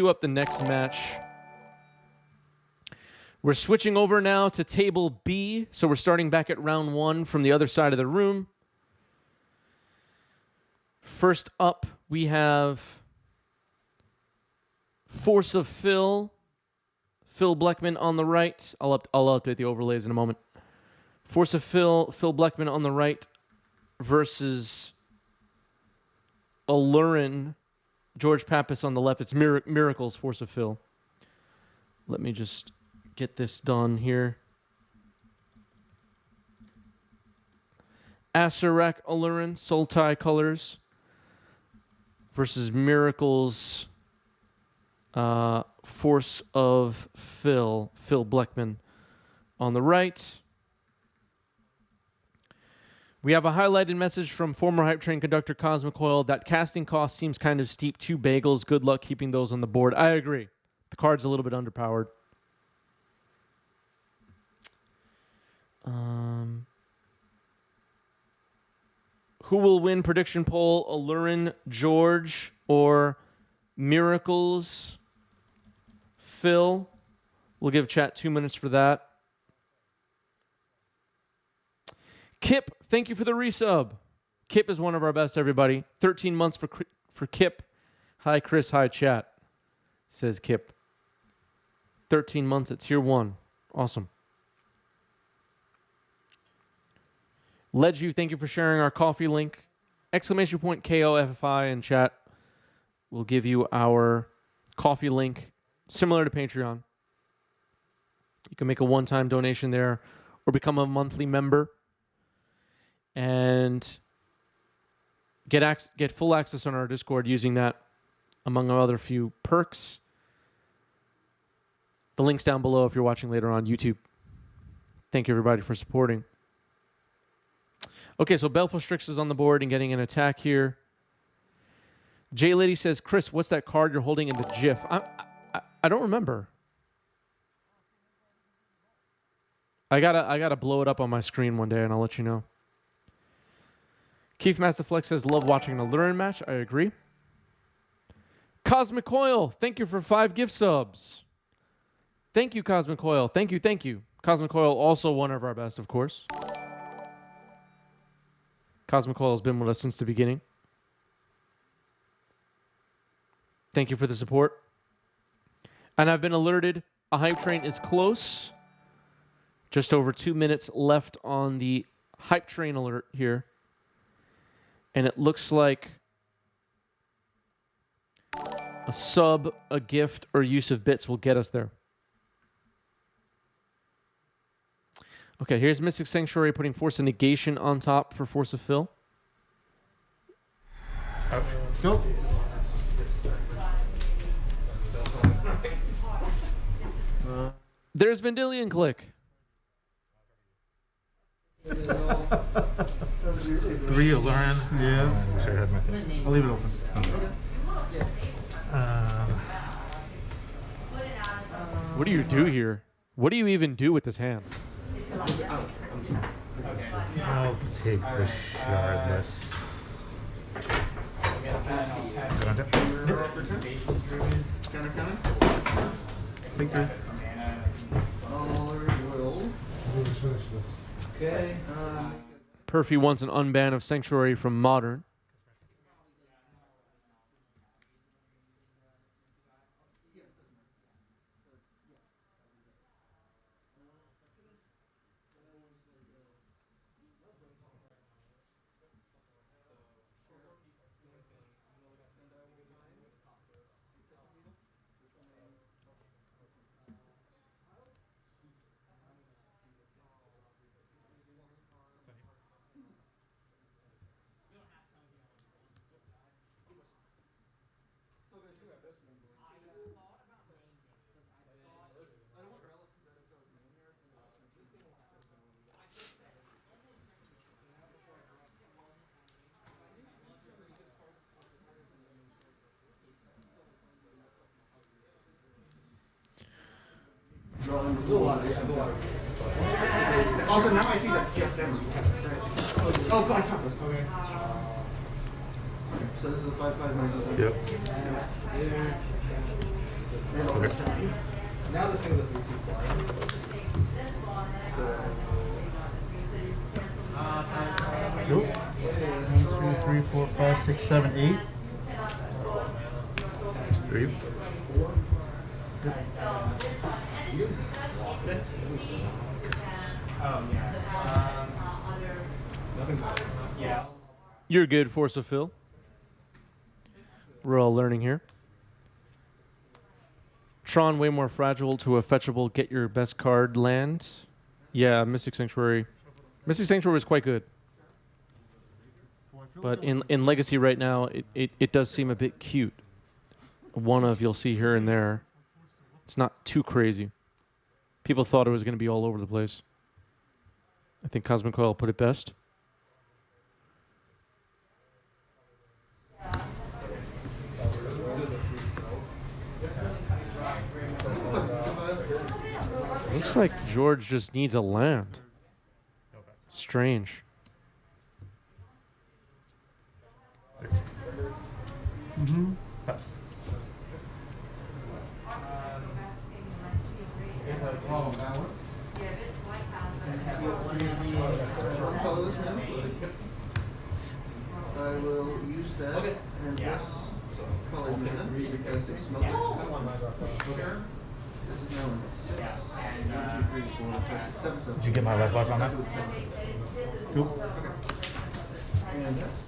Up the next match. We're switching over now to table B, so we're starting back at round 1 from the other side of the room. First up, we have Force of Phil Bleckman on the right. I'll update the overlays in a moment. Force of Phil Bleckman on the right versus Aluren, George Pappas on the left. It's Miracles, Force of Phil. Let me just get this done here. Acererak Aluren, Sultai colors versus Miracles, Force of Phil Bleckman on the right. We have a highlighted message from former Hype Train conductor Cosmic Oil that casting cost seems kind of steep. 2 bagels. Good luck keeping those on the board. I agree. The card's a little bit underpowered. Who will win prediction poll? Aluren, George, or Miracles, Phil? We'll give chat 2 minutes for that. Kip, thank you for the resub. Kip is one of our best, everybody. 13 months for Kip. Hi, Chris. Hi, chat. Says Kip. 13 months at tier 1. Awesome. LedView, thank you for sharing our coffee link. Exclamation point KOFFI in chat. We'll give you our coffee link, similar to Patreon. You can make a one-time donation there or become a monthly member and get full access on our Discord using that, among other few perks. The link's down below if you're watching later on YouTube. Thank you, everybody, for supporting. Okay, so Belfast Strix is on the board and getting an attack here. J Lady says, Chris, what's that card you're holding in the GIF? I don't remember. I gotta blow it up on my screen one day and I'll let you know. Keith Masterflex says, love watching an Aluren match. I agree. Cosmic Coil, thank you for 5 gift subs. Thank you, Cosmic Coil. Thank you. Cosmic Coil, also one of our best, of course. Cosmic Coil has been with us since the beginning. Thank you for the support. And I've been alerted a Hype Train is close. Just over 2 minutes left on the Hype Train alert here. And it looks like a sub, a gift, or use of bits will get us there. Okay, here's Mystic Sanctuary putting Force of Negation on top for Force of Phil. Nope. There's Vendilion Click. 3 Aluren. Yeah. Sure, I had my thing. I'll leave it open. Okay. What do you do here? What do you even do with this hand? I'll take the shardless. Take 3. Okay. Perfy wants an unban of Sanctuary from Modern. Also, now I see that gets down. Oh, God, it's not this. Okay. So this is a 5/5. Yep. Okay. Now this thing's a 3-2 flying. Nope. 1, 2, 3, 4, 5, 6, 7, 8. 3. You're good, Force of Phil. We're all learning here. Tron way more fragile to a fetchable get your best card land. Yeah, Mystic Sanctuary. Mystic Sanctuary is quite good. But in Legacy right now, it does seem a bit cute. One of you'll see here and there. It's not too crazy. People thought it was going to be all over the place. I think Cosmic Coil put it best. Looks like George just needs a land. Strange. Mm-hmm. Pass. I will use that and this color mana because they smell this. This is now 6, 1, 2, 3, 4, 5, 6, 7. Did you get my life loss on that? Cool. And that's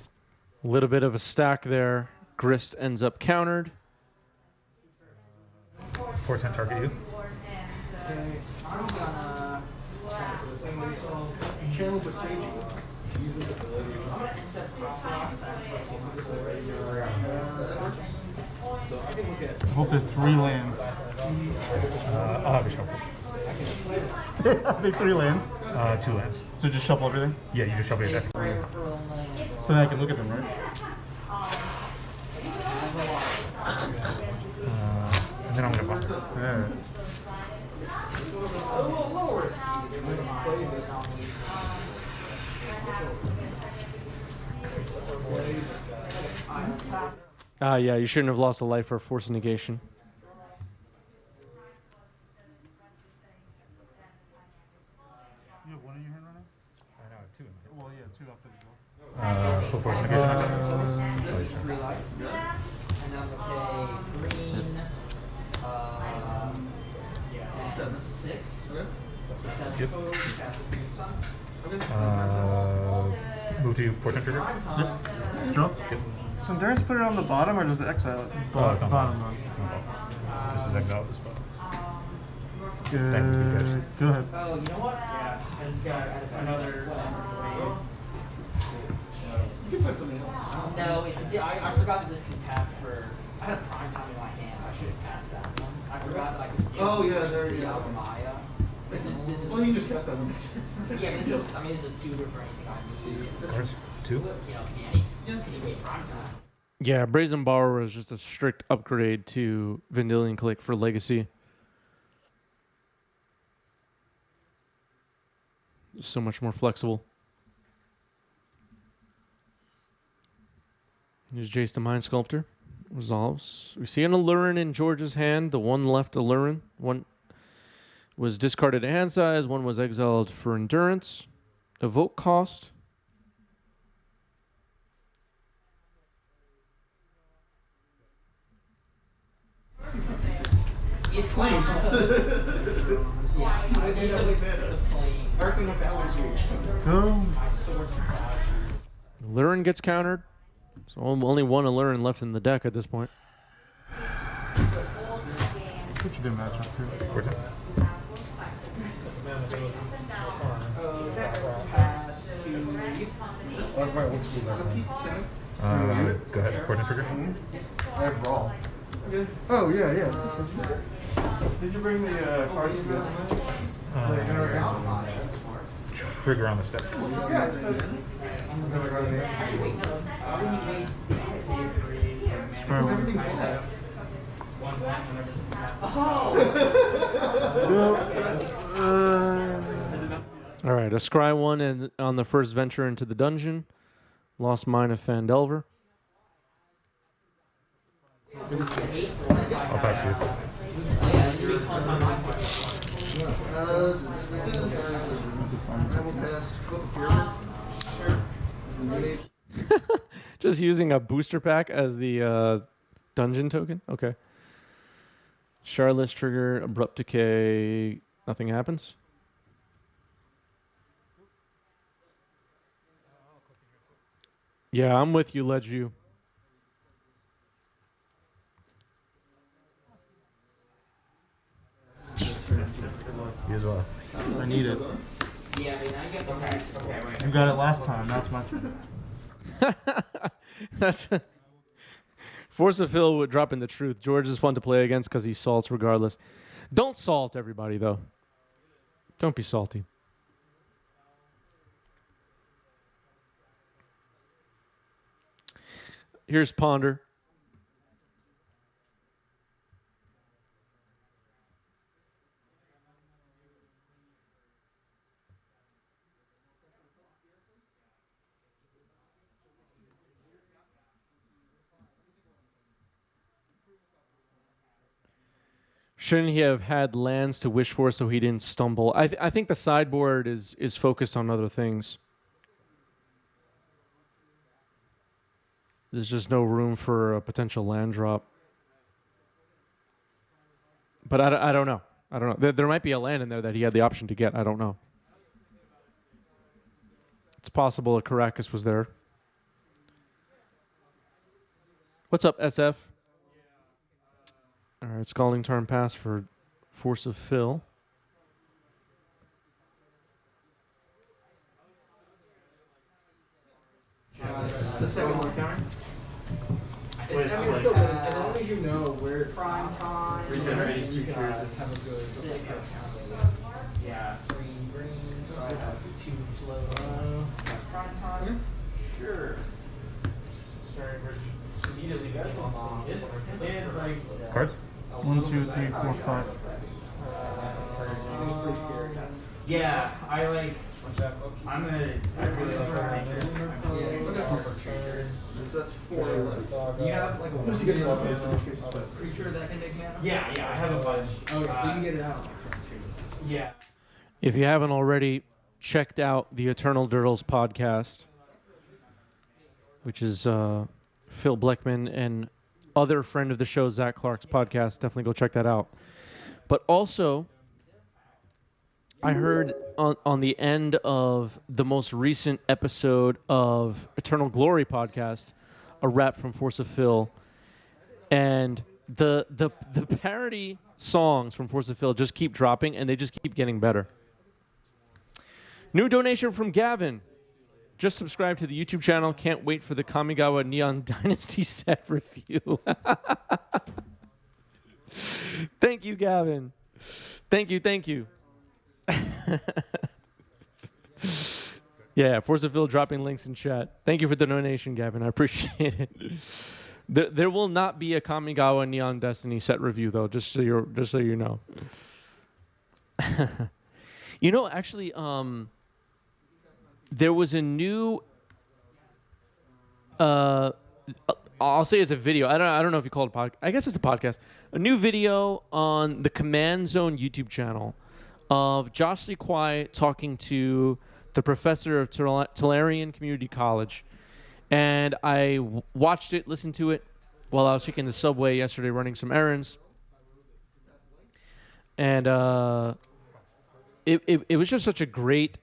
A little bit of a stack there. Grist ends up countered. Portent target you. okay. I'm gonna channel Basagi. Use this ability. So I can look at. I hope there's 3 lands. I'll have you shuffle. Are they 3 lands? 2 lands. So just shuffle everything? Yeah, you just shuffle your deck. So then I can look at them, right? And then I'm gonna pop. Yeah. Yeah, you shouldn't have lost a life for Force of Negation. You have 1 in your hand right now? I know, 2 in here. Well, yeah, 2 after the draw. Put force negation on top. And I'm gonna pay green. 6. Okay. Yep. Move to portent trigger. Yep. Draw? Yep. Does Endurance put it on the bottom or does it exile it? It's on bottom. This is exile this spot. Good. Thank you, guys. Go ahead. Oh, you know what? Yeah, it's got another wave. You can put something else. No, I forgot that this can tap for. I had a prime time in my hand. I should have passed that one. I forgot that I could. Oh, yeah, there you the go. Maya. This is. Well, you just cast that one. Makes sense. Yeah, but this is. I mean, this is a tutor for anything I can Cards. 2. You know, any. Yeah. TV prime time. Yeah, Brazen Borrower is just a strict upgrade to Vendilion Click for Legacy. So much more flexible. Here's Jace the Mind Sculptor. Resolves. We see an Aluren in George's hand. The one left Aluren. One was discarded at hand size. One was exiled for endurance. Evoke cost. It's clean. Yeah, I think it was the plane. Arcing of Balance Reach. Go. My swords and powder. Aluren gets countered. So only one Aluren left in the deck at this point. Which you did match up to. Portent. Pass to you. Go ahead. Portent trigger. I have Brawl. Okay. Oh, yeah. Did you bring the cards together? Trigger on the step. Yeah, it says. Actually, wait, no. Wouldn't you waste the Because everything's bad. All right, a scry one and on the first venture into the dungeon. Lost Mine of Fandelver. I'll pass you. I will cast Book of Pyramid. As a need. Just using a booster pack as the dungeon token? Okay. Charlotte's trigger, abrupt decay, nothing happens. Yeah, I'm with you, Ledgeview. You as well. I need it. Yeah, but now you get okay, wait. You got it last time. That's my turn. That's Force of Phil would drop in the truth. George is fun to play against because he salts regardless. Don't salt everybody though. Don't be salty. Here's Ponder. Shouldn't he have had lands to wish for so he didn't stumble? I think the sideboard is focused on other things. There's just no room for a potential land drop. But I don't know. I don't know. There might be a land in there that he had the option to get. I don't know. It's possible a Caracas was there. What's up, SF? All right, Scalding Tarn pass for Force of Phil. Second more counter. I mean, it's still good. As long as you know where it's prime time, Regenerating you can creatures. have a good yeah, green, so I have 2 flow. Prime time? Sure. Starting immediately Cards? 1, 2, 3, 4, 5. It's pretty scary. Yeah, I like. I'm gonna. I really like That's 4. You have like a creature that can make mana? Yeah, I have a bunch. Okay, so you can get it out. Yeah. If you haven't already checked out the Eternal Dirtles podcast, which is Phil Bleckman and other friend of the show, Zach Clark's podcast, definitely go check that out. But also, I heard on the end of the most recent episode of Eternal Glory podcast, a rap from Force of Phil, and the parody songs from Force of Phil just keep dropping, and they just keep getting better. New donation from Gavin. Just subscribe to the YouTube channel. Can't wait for the Kamigawa Neon Dynasty set review. Thank you, Gavin. Thank you. Yeah, Force of Phil dropping links in chat. Thank you for the donation, Gavin. I appreciate it. There will not be a Kamigawa Neon Destiny set review though, just so you know. You know, actually, there was a new. I'll say it's a video. I don't know if you call it a podcast. I guess it's a podcast. A new video on the Command Zone YouTube channel of Josh Lee Kwai talking to the professor of Tolarian Community College. And I watched it, listened to it while I was taking the subway yesterday running some errands. And it was just such a great,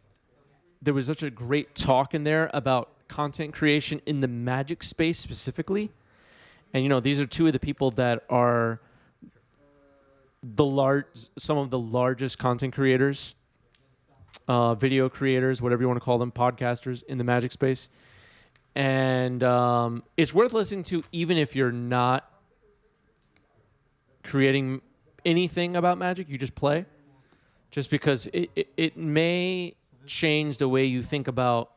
there was such a great talk in there about content creation in the Magic space specifically. And, you know, these are two of the people that are some of the largest content creators, video creators, whatever you want to call them, podcasters in the Magic space. And it's worth listening to even if you're not creating anything about Magic, you just play. Just because it may change the way you think about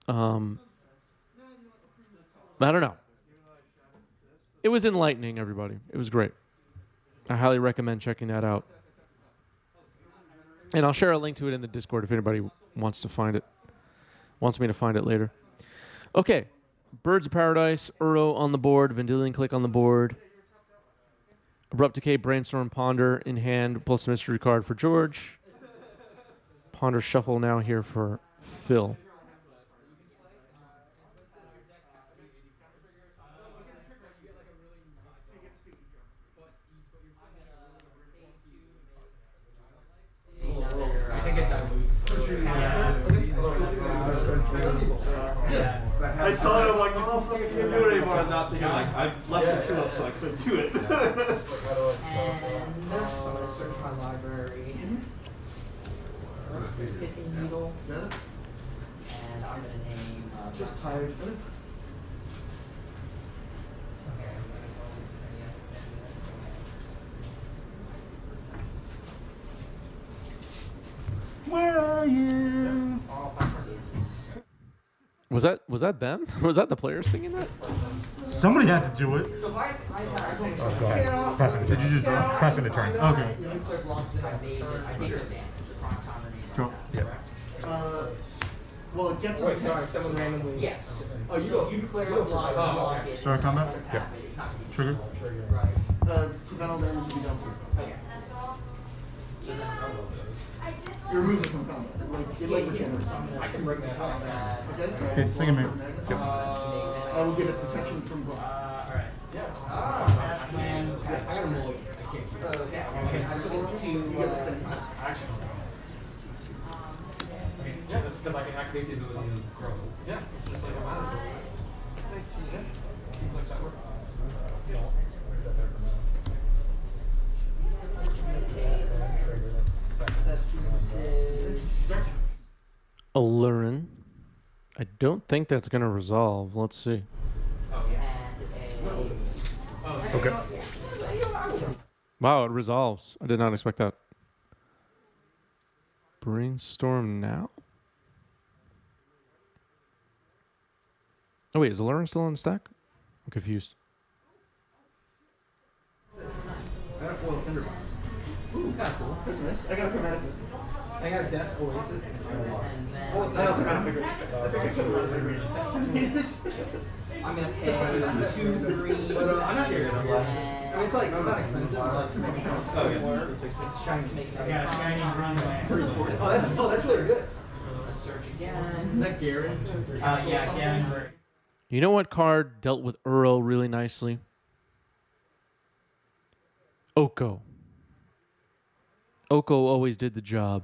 I don't know. It was enlightening, everybody. It was great. I highly recommend checking that out. And I'll share a link to it in the Discord if anybody wants to find it. Wants me to find it later. Okay. Birds of Paradise, Uro on the board, Vendilion Click on the board. Abrupt Decay, Brainstorm, Ponder in hand, plus a mystery card for George. Ponder Shuffle now here for Phil. I think it dilutes. I saw it, I'm like, oh, fuck, I can't do it anymore. I'm not thinking, like, I've left the 2 up, so I couldn't do it. And so I'm gonna search my library. 15 needle. Got it? And I'm gonna name. Just tired. Where are you? Was that them? Was that the players singing that? Somebody had to do it. So if I Oh, go ahead. Press it. Did you just draw? Press it a turn. Okay. you click launch, then I made it. I take advantage. The prime timer needs Go. Yeah. Well, it gets Wait, sorry, someone randomly. Yes. Oh, you go. You declare a block, Oh, block okay. it. Start combat? Untap Yeah. it. It's not gonna be Trigger? Right. prevent all damage to be dealt to. Okay. It removes it from combat. Like regenerates. I can bring that up. Okay? Okay, second mate. I will give it protection from block. Alright. Yeah. I got a mulligan. I can't keep it. Okay. Okay. I switch to. Action. I mean, yeah, that's because I can activate the ability to grow. Yeah, it's just like a mana. Yeah. Clicks that work. Aluren. I don't think that's going to resolve. Let's see. Oh, yeah. Okay. Wow, it resolves. I did not expect that. Brainstorm now? Oh wait, is Aluren still on the stack? I'm confused. I got a foil cinderbox. Ooh, It's kind of cool. that's nice. I got a chromatic. I got Death's Oasis. Oh, it's I also not. got a bigger. I think I could have bigger. I'm gonna pay 2 green. But I'm not here. I And mean, it's like, it's not expensive. It's like to make it count. Oh, yes. it's shiny to make it. Yeah, shiny green. Oh, Oh, that's really good. Let's search again. Is that Garen? Yeah, again. You know what card dealt with Uro really nicely? Oko. Oko always did the job.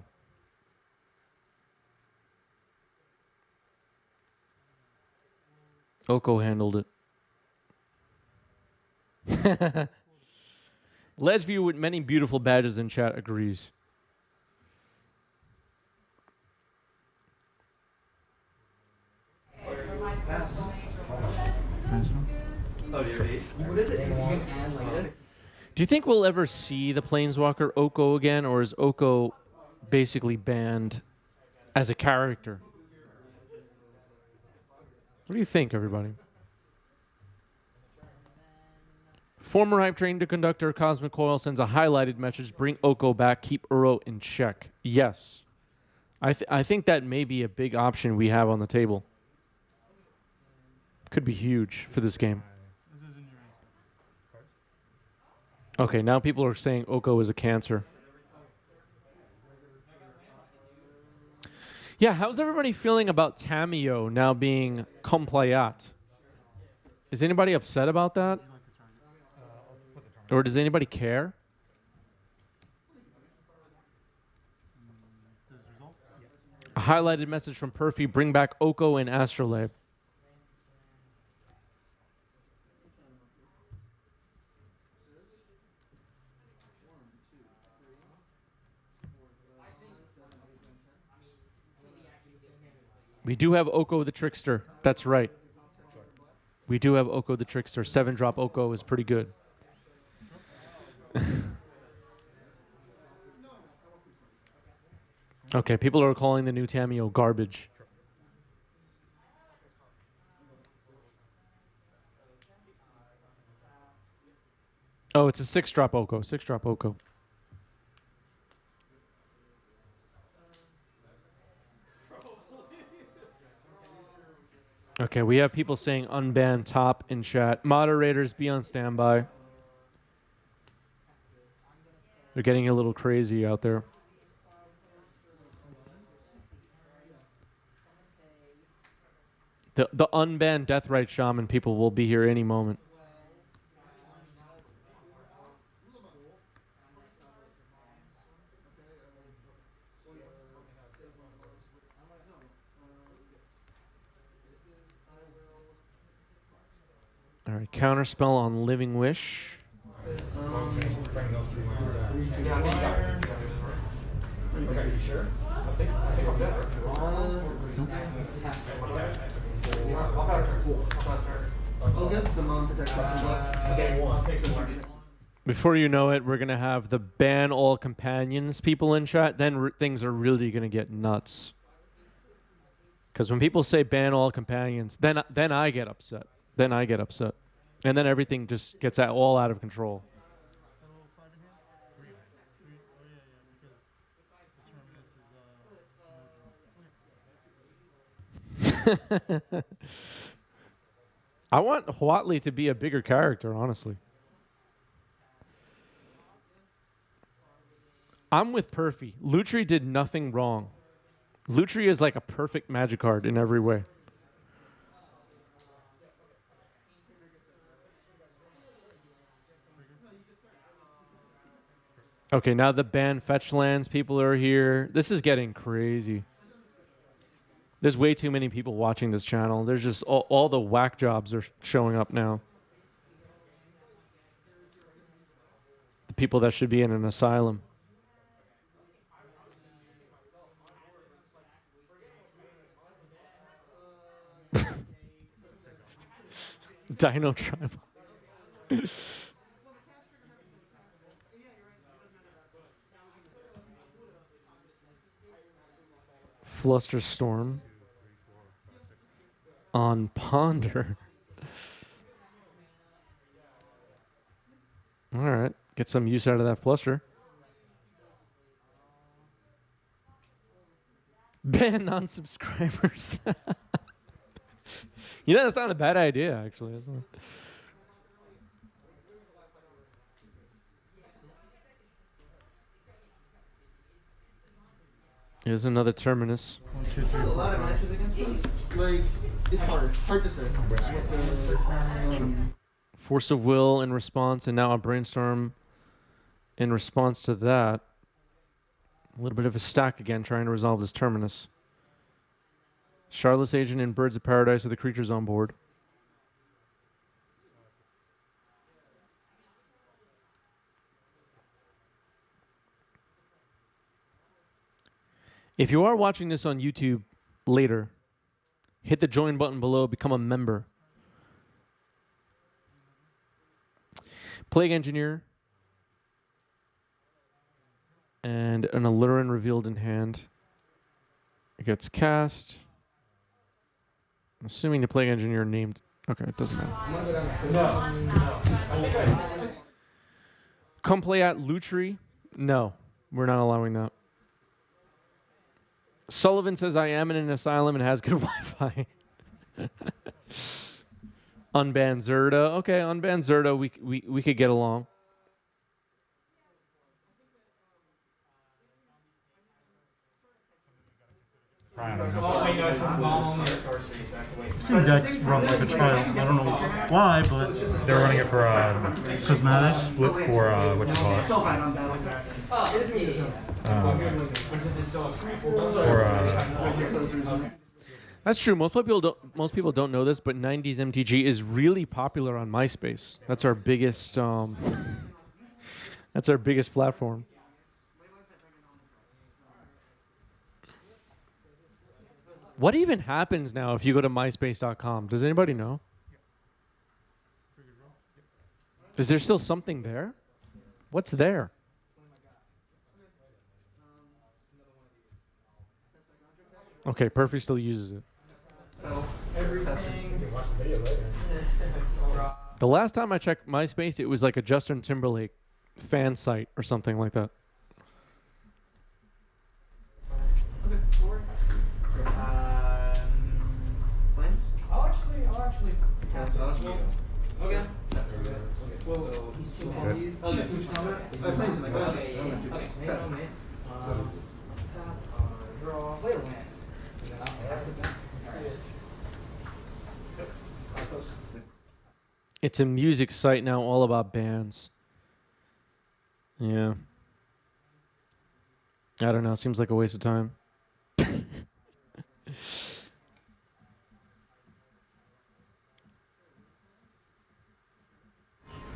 Oko handled it. Ledgeview with many beautiful badges in chat agrees. What is it? You can add like 6. Do you think we'll ever see the Planeswalker Oko again, or is Oko basically banned as a character? What do you think, everybody? Former Hype Train to Conductor Cosmic Coil sends a highlighted message: bring Oko back, keep Uro in check. Yes. I think that may be a big option we have on the table. Could be huge for this game. Okay, now people are saying Oko is a cancer. Yeah, how's everybody feeling about Tamio now being Complayat? Is anybody upset about that? Or does anybody care? A highlighted message from Perfy: bring back Oko and Astrolabe. We do have Oko the Trickster. That's right. We do have Oko the Trickster. 7-drop Oko is pretty good. Okay, people are calling the new Tamio garbage. Oh, it's a 6-drop Oko. 6-drop Oko. Okay, we have people saying unban top in chat. Moderators, be on standby. They're getting a little crazy out there. The unbanned Deathrite Shaman people will be here any moment. All right, counterspell on Living Wish. Yeah, I mean, you got it. Okay, you sure? I think I'm better. I'll get the non-protected left. Okay, one. Before you know it, we're going to have the ban all companions people in chat. Then things are really going to get nuts. Because when people say ban all companions, then I get upset. Then I get upset. And then everything just gets all out of control. I want Huatli to be a bigger character, honestly. I'm with Perfy. Lutri did nothing wrong. Lutri is like a perfect magic card in every way. Okay, now the ban fetch lands people are here. This is getting crazy. There's way too many people watching this channel. There's just all the whack jobs are showing up now. The people that should be in an asylum. Dino Tribal. Flusterstorm on Ponder. All right, get some use out of that fluster. Ban non-subscribers. You know, that's not a bad idea, actually, isn't it? Here's another Terminus. A lot of matches against us. Like, it's hard to say. Force of Will in response, and now a Brainstorm in response to that. A little bit of a stack again, trying to resolve this Terminus. Charlotte's Agent and Birds of Paradise are the creatures on board. If you are watching this on YouTube later, hit the join button below, become a member. Plague Engineer and an Aluren revealed in hand. It gets cast. I'm assuming the Plague Engineer named. Okay, it doesn't matter. No. Come play at Lutri? No, we're not allowing that. Sullivan says I am in an asylum and has good Wi-Fi. Unban Zerda. Okay, unban Zerda. We could get along. I've seen decks run like a child. I don't know why, but They're running it for cosmetic. split for what you call it? For That's true. Most people don't know this, but 90s MTG is really popular on MySpace. That's our biggest. That's our biggest platform. What even happens now if you go to myspace.com? Does anybody know? Is there still something there? What's there? Okay, Perfy still uses it. The last time I checked MySpace, it was like a Justin Timberlake fan site or something like that. I'll actually Cast Oswald. Okay. Well, So he's two okay. monkeys. Oh, he's two combat? Plays in, I got it. Okay, I'm yeah, gonna do okay. this. Main Pass. on main. Tap, draw, play a land. And then I'll pass it back. Alright. It's a music site now, all about bands. Yeah. I don't know. Seems like a waste of time.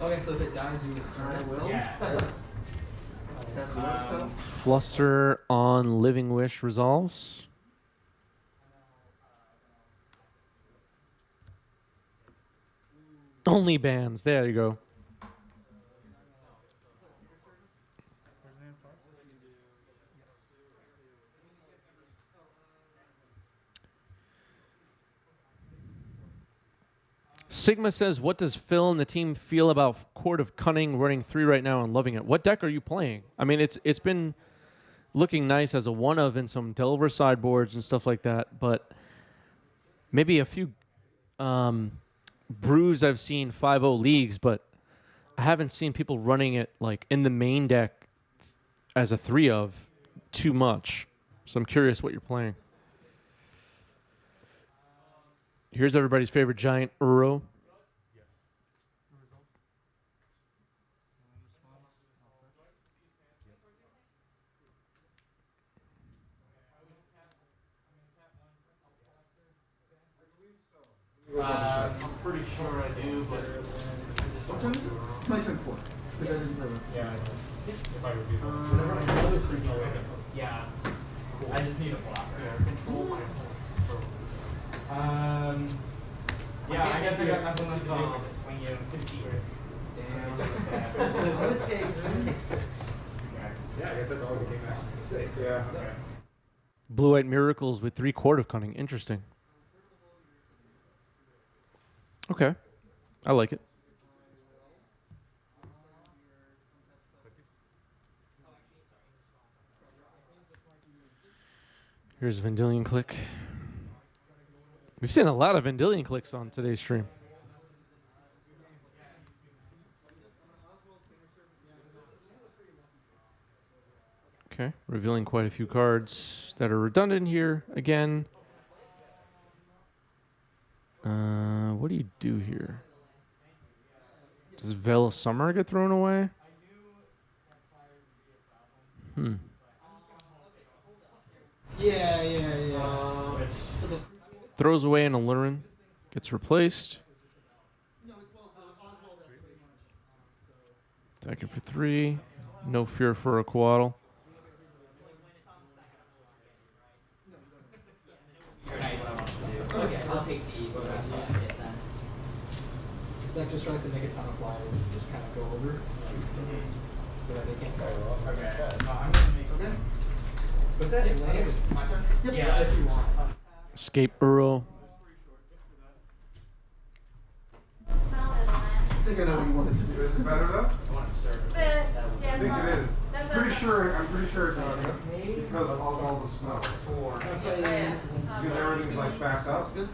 Okay, so if it dies, you I will. Yeah. Cast another spell. Fluster on Living Wish resolves. Only bands. There you go. Sigma says, what does Phil and the team feel about Court of Cunning running 3 right now and loving it? What deck are you playing? I mean, it's been looking nice as a one of in some Delver sideboards and stuff like that, but maybe a few brews I've seen 5-0 leagues, but I haven't seen people running it like in the main deck as a 3 of too much. So I'm curious what you're playing. Here's everybody's favorite giant Uro. I'm pretty sure I do, but What time is it? My turn 4. Because I didn't play one. yeah, if I review them. Another three. Yeah. I just need a blocker. Yeah, control my phone. Yeah, I guess I got nothing to do with just swing you and compete with. Damn. It's gonna take 6. Yeah, I guess that's always a game action. 6. Yeah. Okay. Blue-White Miracles with 3 Court of Cunning. Interesting. Okay. I like it. Here's Vendilion Click. We've seen a lot of Vendilion Clicks on today's stream. Okay, revealing quite a few cards that are redundant here again. What do you do here? Does Veil of Summer get thrown away? Yeah. Throws away an Aluren. Gets replaced. Attacking for 3. No fear for a Coatl. Okay, I'll take the rest of it then. This deck just tries to make a ton of flyers and just kind of go over, so that they can't go off. Okay. I'm gonna make. Okay. But that my turn. Yep. Yeah, if you want. Escape Uro. I think I know what you wanted to do. Is it better though? I want to serve. I think it is. I'm pretty sure it's not because of all the snow. Because everything's like backed up. Good.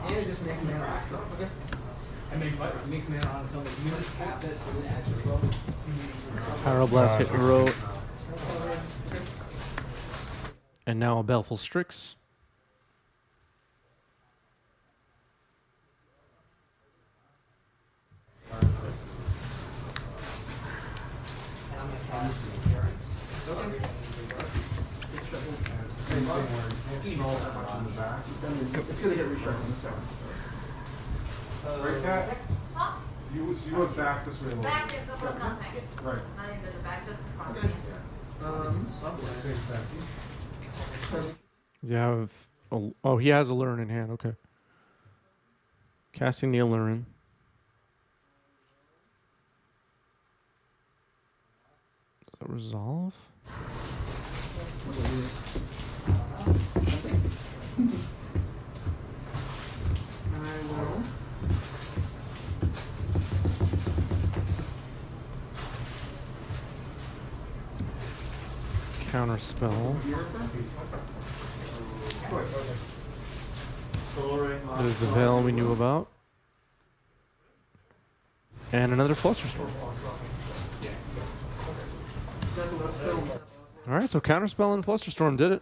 And it just makes mana on. Okay. It makes what? It makes mana on its own. You just tap it, so it actually goes. Pyroblast hit Uro. And now a Baleful Strix. And I'm gonna cast the appearance. Okay. Same thing where you can't snow that much in the back. It's gonna get reshuffled. Right, Kat? You went back this way a little Back bit. is the was nothing. Right. Not even the back, just in front. Okay. Same thing. Does he have... Oh, he has Aluren in hand. Okay. Casting the Aluren. Does that resolve? I will. Counter spell. Your turn. There's the Veil we knew about. And another Flusterstorm. Alright, so Counterspell and Flusterstorm did it.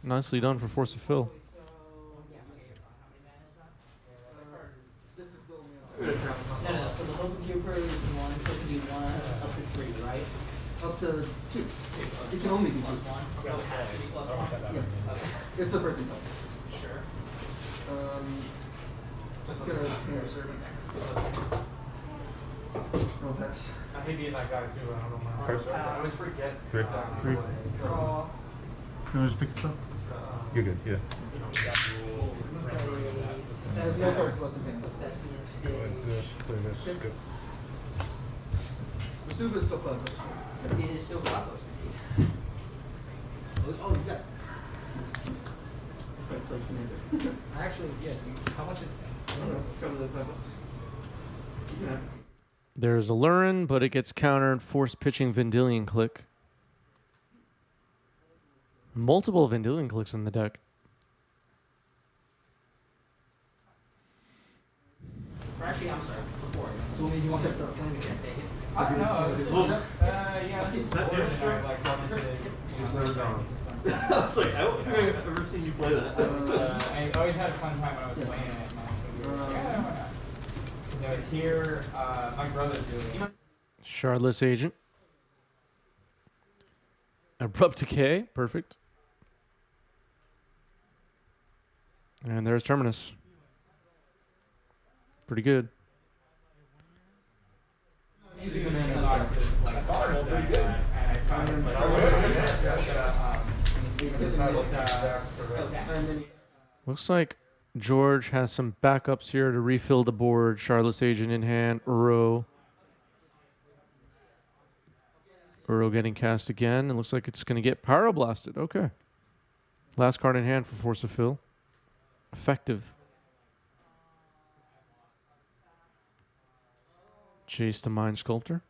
Nicely done for Force of Fill. No, so the local keeper is one, so it can be 1 up to 3, right? Up to 2. It can only be 2. Plus 1? Oh, it has to be plus 1? Yeah. Okay. It's a birthday card. Sure. Just get a servant. No pass. I hate being that guy too. I don't know my Cards? I always forget. 3. exactly 3. what- Draw. Can I just pick this up? You're good. Yeah. I have no cards left in hand. That's being Go stayed. like this. Play this. Good. The soup is still fun. It is still Galapagos, maybe. Oh, you got. If I play commander. Actually, yeah. How much is I don't know. Cover the $5. You can have it. There's Aluren, but it gets countered. Force pitching Vendilion Click. Multiple Vendilion Clicks in the deck. Or actually, I'm sorry, before. So maybe you want to start playing again, take it? I don't know. Yeah. Okay. That is sure. Like, I was like, I don't think I've ever seen you play that. I always had a fun time when I was playing it. Yeah, why not? I was here. My brother's doing. Shardless Agent. Abrupt Decay. Perfect. And there's Terminus. Pretty good. Using the man I thought it was pretty good. And I found it like, Looks like George has some backups here to refill the board. Shardless Agent in hand. Uro getting cast again. It looks like it's going to get Pyroblasted. Okay. Last card in hand for Force of Fill. Effective. Chase the Mind Sculptor.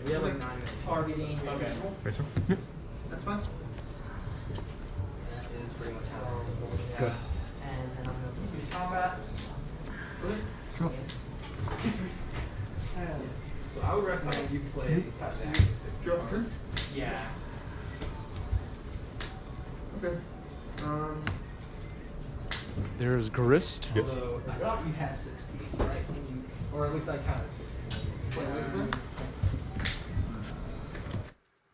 We have like 9 minutes. Targeting. Okay. Right, sir? That's fine. That is pretty much how. Good. And then I'm going to do combat. Sure. So I would recommend you play past the Draw turn. Yeah. Okay. There's Grist. Yes. Although I thought you had 60, right? When you, or at least I counted 60. Play wisdom.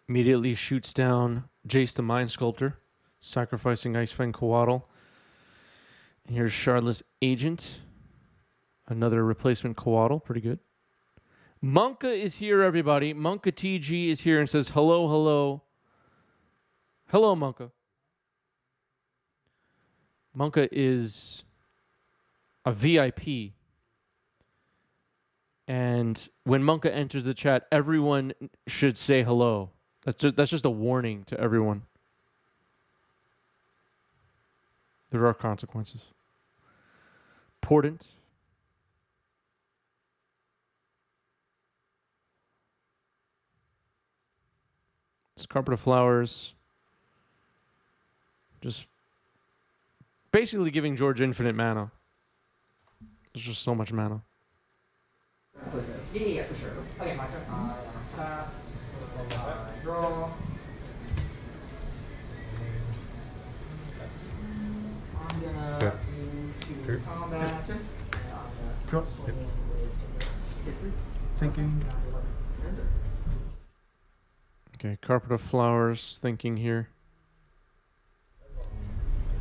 Immediately shoots down Jace the Mind Sculptor, sacrificing Icefang Coatl. Here's Shardless Agent. Another replacement Coatl. Pretty good. Monka is here, everybody. Monka TG is here and says, hello, hello. Hello, Monka. Monka is a VIP. And when Monka enters the chat, everyone should say hello. That's just a warning to everyone. There are consequences. Portent. This Carpet of Flowers. Just basically giving George infinite mana. There's just so much mana. Play fast. Yeah, for sure. Okay, my turn. Tap. Draw. I'm gonna Yeah. move to Sure. combat. Check. And I'm Sure. gonna swing with Get 3. Thinking. Enter. Okay, Carpet of Flowers thinking here.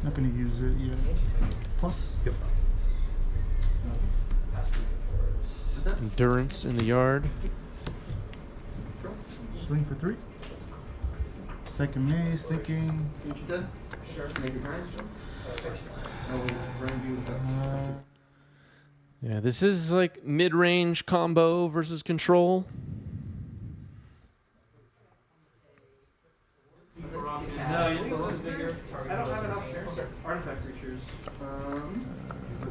Not going to use it yet. Plus. Yep. Attack. Endurance in the yard. Draw. Swing for 3. Second maze. Thinking. What you done? Sure. Make a grindstone. I will grind you with that. Yeah, this is like mid-range combo versus control. No, you think this is bigger? I don't have enough artifact creatures. Um,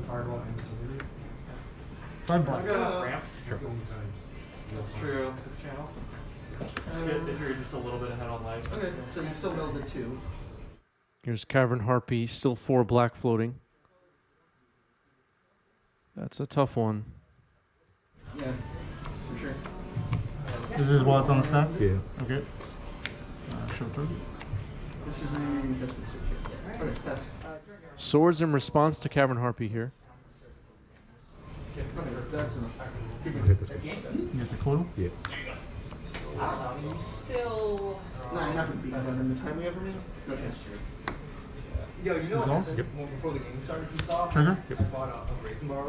Fireball and 5 I got enough ramp. Sure. That's true. Good channel. Just get if you're just a little bit ahead on life. Okay, so you still melded 2. Here's Cavern Harpy, still 4 black floating. That's a tough one. Yeah, for sure. This is while it's on the stack? Yeah. Okay. Show target. This is an investment secure. Okay, pass. Swords in response to Cavern Harpy here. Okay, that's enough. Keep I'll it. hit this one. You get the coil? Yeah. I don't know, you still. No, you're not going to beat them in the time we ever made. Okay. Yo, you know what Results? happened when before the game started? He saw. Trigger? I bought a racing bar.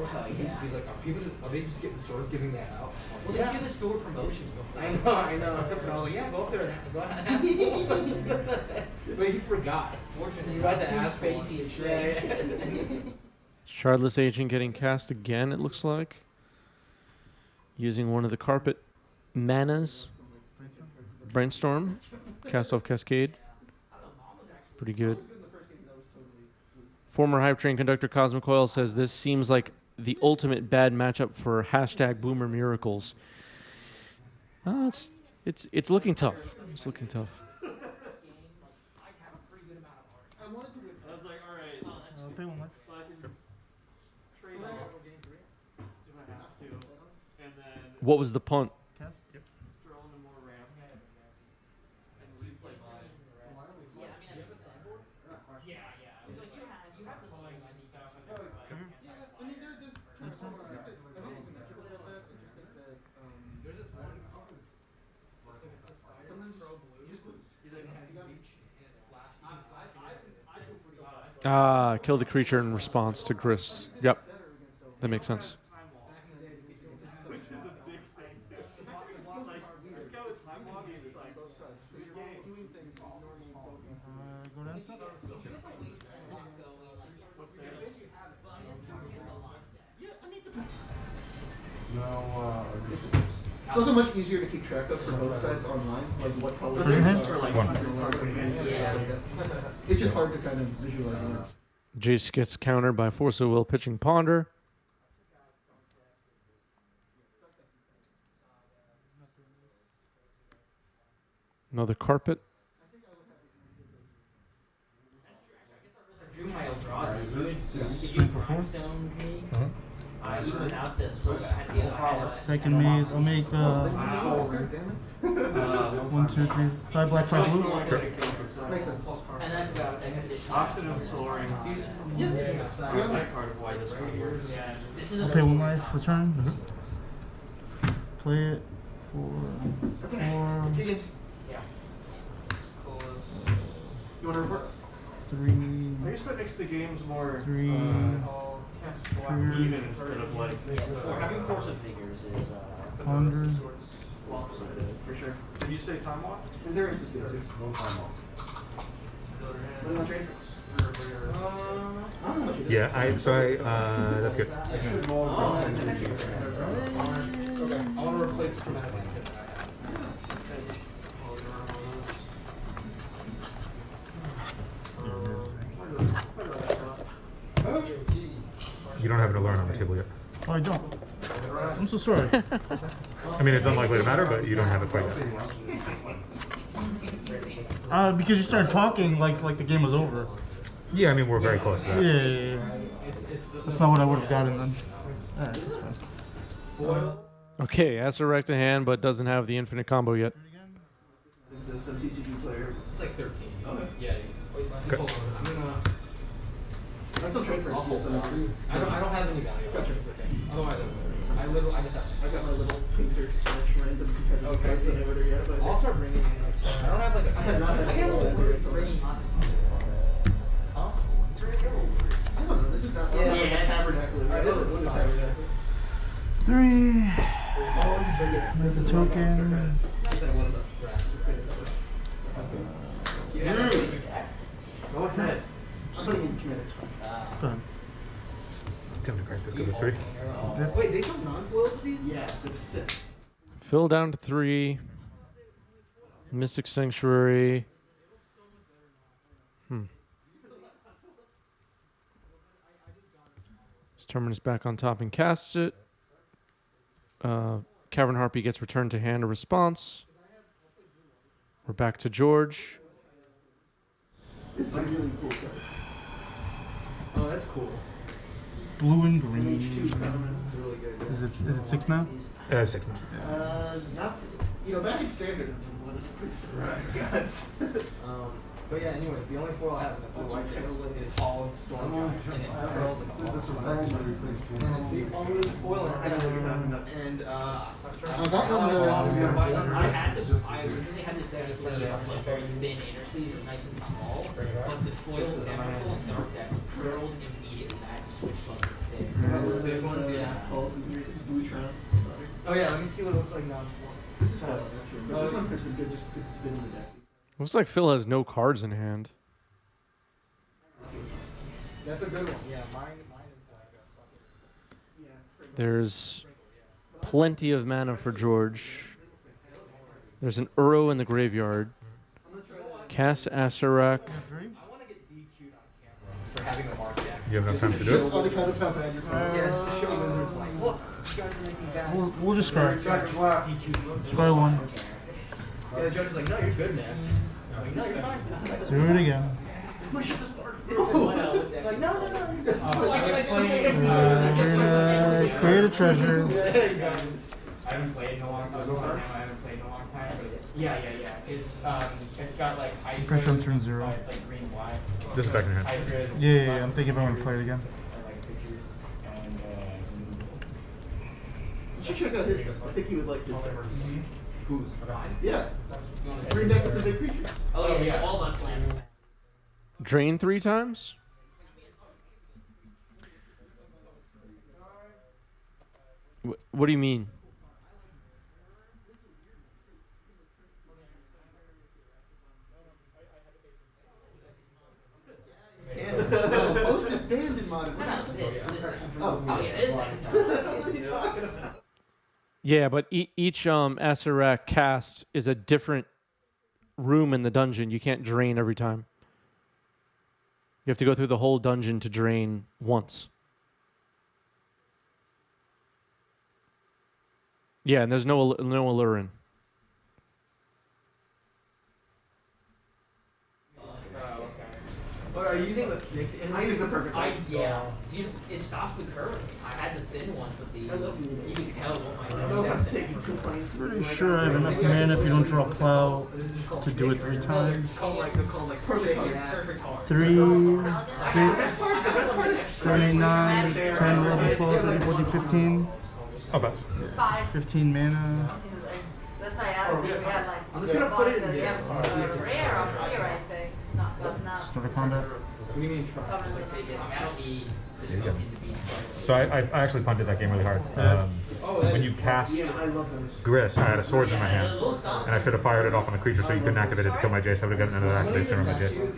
He's like, are they just getting stores giving that out? Well, they do the store promotions before. I know. But I was like, yeah, go up there and go ask him. But he forgot. Fortunately, You you're had not to too ask for one. spacey a trade. Yeah. Shardless Agent getting cast again, it looks like. Using one of the carpet manas. Brainstorm. Cast off Cascade. Pretty good. Former Hype Train conductor Cosmic Oil says this seems like the ultimate bad matchup for hashtag Boomer Miracles. It's looking tough. It's looking tough. I was like, alright. Pay 1 life. So I can trade off if I have to. And then What was the punt? Cast? Yep. throw in more ramp. And replay mine. I mean, there's kind of fun. I don't think the matchup was that bad. I just think that, There's this one. It's a spider. sometimes Throw blue. you just lose. He's like, has reach and it flash. You can flash. I feel pretty good. Ah, kill the creature in response to Grist. Yep, that makes sense. Time wall. Which is a big thing. Like, this guy with time logging is like, Both sides. this You're game. doing things you normally don't do. Go down step? What's there? Yeah, I mean, it depends. No, It's also much easier to keep track of for both sides online, like what colors Trigger hit? For like, One. It's just hard to kind of visualize it. Jace gets countered by Force of Will pitching Ponder. Another carpet. Drew my Eldrazi. You Swing for 4? Grindstone me. Uh-huh. Even without this, I had the Second maze, I'll make Damn 1, 2, 3, 5 black, 5 blue. Makes sense. And that's about Option of soaring. That part of why this one works. This is I'll pay 1 life, return. Play it for 4, Higgins, Yeah. you want to report? 3, I guess that makes the games more 3. even instead of like. Or having Force of Figures is 100. For sure. Did you say time walk? And their answers good too. What do you want to trade? I don't know what you did. Yeah, that's good. Okay, I want to replace the chromatic blanket that I have. You don't have an alert on the table yet. Oh, I don't. I'm so sorry. I mean, it's unlikely to matter, but you don't have it quite yet. Because you started talking like the game was over. Yeah, I mean, we're very close to that. Yeah. That's not what I would have gotten then. Alright, that's fine. Foil. Okay, Acererak to hand, but doesn't have the infinite combo yet. Is this the TCG player? It's like 13. Okay. Yeah. Just hold on. I'm gonna. I'd still trade for I'll it. hold on. I don't have any value. Gotcha. It's okay. Otherwise, I just have. I got my little painter slash random competitive Okay. cards that I ordered yet, but I'll start bringing in. I don't have like a. I have not had I get a a little little bringing lots of Huh? I don't know. This is not. Yeah, I'm not like yeah. a tabernacle. Alright, this is What fine. that? 3. Make Make the token. Yeah. Go ahead. I'm putting in committed. Go ahead. Time to crack this. Go to 3. Wait, they sell non-foils with these? Yeah, they're sick. Phil down to 3. Mystic Sanctuary. His Terminus back on top and casts it. Cavern Harpy gets returned to hand a response. We're back to George. This is a really cool card. Oh, that's cool. Blue and H2 green. common. It's really good. Is it 6 now? 6. Not, back in standard, one is pretty strong. But yeah, anyways, the only foil I have in the blue white deck is all Storm Giant, and it rolls like a This is lot. wrong, but we played And see, all with foil in it. And that one I originally had this deck sleeve like very thin inner sleeve, it was nice and small, but the foil and dark deck curled immediately. I had to switch to like thick. the big ones, yeah. This is Blue-Tron. Oh yeah, let me see what it looks like now. This is foil, actually. But this one has been good just because it's been in the deck. Looks like Phil has no cards in hand. That's a good one. Yeah, mine is like a fucking. There's plenty of mana for George. There's an Uro in the graveyard. Cast Acererak. I want to get DQ'd on camera for having a mark deck. You have enough time to do it? Other kind of how bad you're Yeah, just to show Wizards like, look, you guys are making bad. We'll just scry. Seconds left. Scry 1. Yeah, the judge is like, no, you're good, man. I'm like, no, you're fine. Do it again. Like, no, you're good. Create a treasure. I haven't played in a long time. But yeah. It's got like hydras. Pressure on turn 0. It's like green black. This is back in hand. Hydras. Yeah. I'm thinking if I want to play it again. I like pictures and You should check out his deck. I think you would like this deck. Who's? Yeah. Green deck is a big creatures. oh yeah, all of us land. Drain 3 times? What do you mean? No, Post is banned in modern. Oh, Oh yeah, it is like what are you talking about? Yeah, but each Acererak cast is a different room in the dungeon. You can't drain every time. You have to go through the whole dungeon to drain once. Yeah, and there's no Aluren. Or are you using the thick? I use the perfect one. It stops the curve. I had the thin ones, but I love the you can tell what I my don't know if I'm taking 2 points. Pretty sure I have enough mana if you don't draw plow to do it 3 times. Called like perfect perfect hard. 3, Best 6, 7, 8, 9, 10, 11, 12, 13, 14, 15. Oh, that's 5. 15 mana. That's why I asked if we had like. I'm just gonna put it in we this. have rare up here, I think. Not. Start a combat. What do you mean try? Covers it. I don't need There you go. this to be. So I actually punted that game really hard. When you cast Yeah, I love those. Gris, I had a swords in my hand, and I should have fired it off on the creature so you couldn't activate it to kill my Jace. I would have gotten another activation from my Jace.